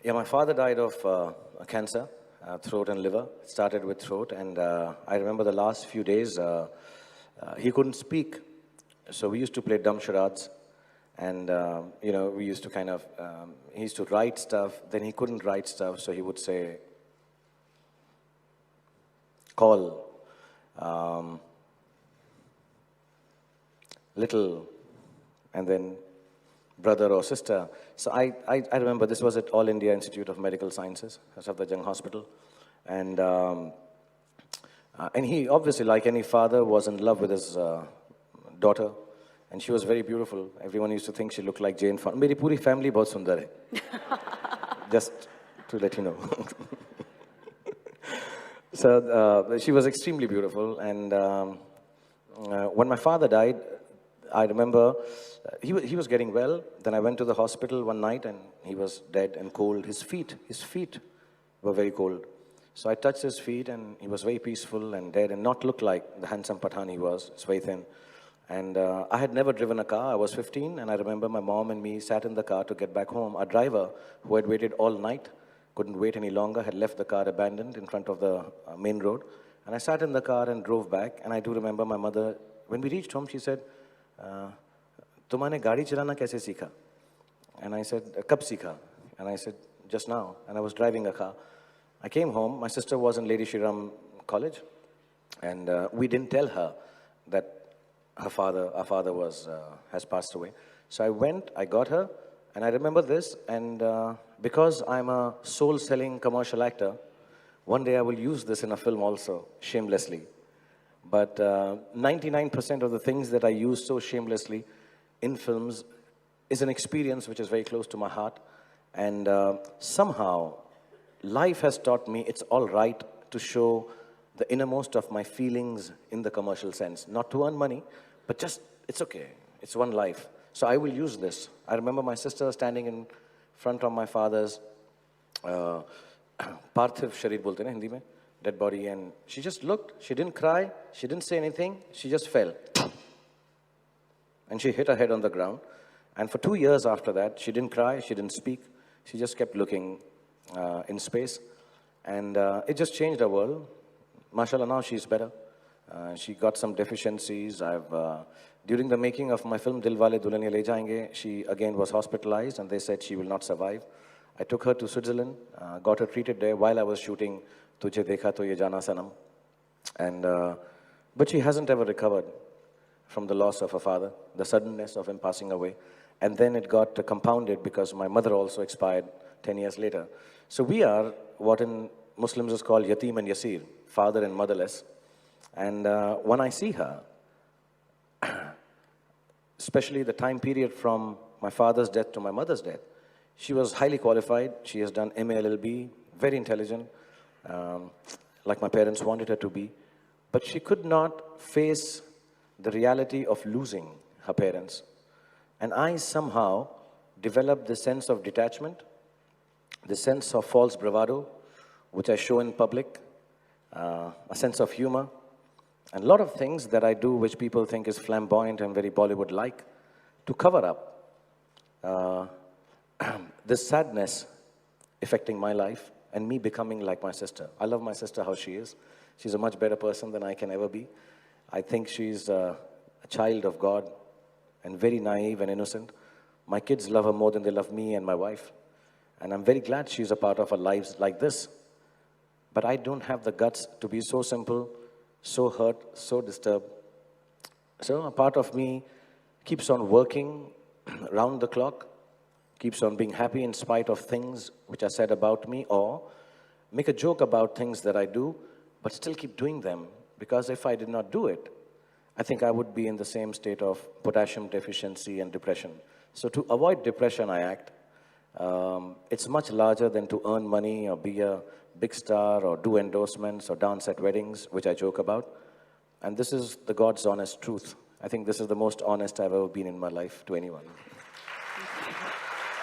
Yeah, my father died of cancer, throat and liver. It started with throat, and I remember the last few days, he couldn't speak. So we used to play dumb charades, and we used to kind of, he used to write stuff, then he couldn't write stuff, so he would say, call, little, and then brother or sister. So I remember this was at All India Institute of Medical Sciences, Safdarjung Hospital. And he obviously, like any father, was in love with his daughter. And she was very beautiful. Everyone used to think she looked like Jane Fonda. Meri puri family bahut sundar hai. Just to let you know. So she was extremely beautiful. And when my father died, I remember he was getting well. Then I went to the hospital one night and he was dead and cold. His feet were very cold. So I touched his feet and he was very peaceful and dead and not looked like the handsome Pathan he was. It's very thin. And I had never driven a car. I was 15 and I remember my mom and me sat in the car to get back home. Our driver, who had waited all night, couldn't wait any longer, had left the car abandoned in front of the main road. And I sat in the car and drove back. And I do remember my mother, when we reached home, she said, तुमने गाड़ी चलाना कैसे सीखा? And I said, कब सीखा? And I said, just now. And I was driving a car. I came home. My sister was in Lady Shri Ram College. And we didn't tell her that our father has passed away. So I went, I got her, and I remember this. And because I'm a soul-selling commercial actor, one day I will use this in a film also, shamelessly. But 99% of the things that I use so shamelessly in films is an experience which is very close to my heart. And somehow, life has taught me it's all right to show the innermost of my feelings in the commercial sense. Not to earn money, but just, it's okay. It's one life. So I will use this. I remember my sister standing in front of my father's Parthiv Sharir bolte na Hindi mein, dead body, and she just looked. She didn't cry. She didn't say anything. She just fell. And she hit her head on the ground. And for 2 years after that, she didn't cry. She didn't speak. She just kept looking in space. And it just changed her world. Mashallah, now she's better. She got some deficiencies. During the making of my film Dilwale Dulhaniya Le Jayenge, she again was hospitalized and they said she will not survive. I took her to Switzerland, got her treated there while I was shooting Tujhe Dekha To Ye Jana Sanam. And, but she hasn't ever recovered from the loss of her father, the suddenness of him passing away. And then it got compounded because my mother also expired 10 years later. So we are what in Muslims is called yatim and yasir, father and motherless. And when I see her, especially the time period from my father's death to my mother's death, she was highly qualified. She has done MA LLB, very intelligent, like my parents wanted her to be. But she could not face the reality of losing her parents. And I somehow developed this sense of detachment, this sense of false bravado, which I show in public, a sense of humor, and a lot of things that I do which people think is flamboyant and very Bollywood-like, to cover up this sadness affecting my life and me becoming like my sister. I love my sister how she is. She's a much better person than I can ever be. I think she's a child of God and very naive and innocent. My kids love her more than they love me and my wife. And I'm very glad she's a part of our lives like this. But I don't have the guts to be so simple, so hurt, so disturbed. So a part of me keeps on working round the clock, keeps on being happy in spite of things which are said about me, or make a joke about things that I do, but still keep doing them. Because if I did not do it, I think I would be in the same state of potassium deficiency and depression. So to avoid depression, I act. It's much larger than to earn money or be a big star or do endorsements or dance at weddings, which I joke about. And this is the God's honest truth. I think this is the most honest I've ever been in my life to anyone.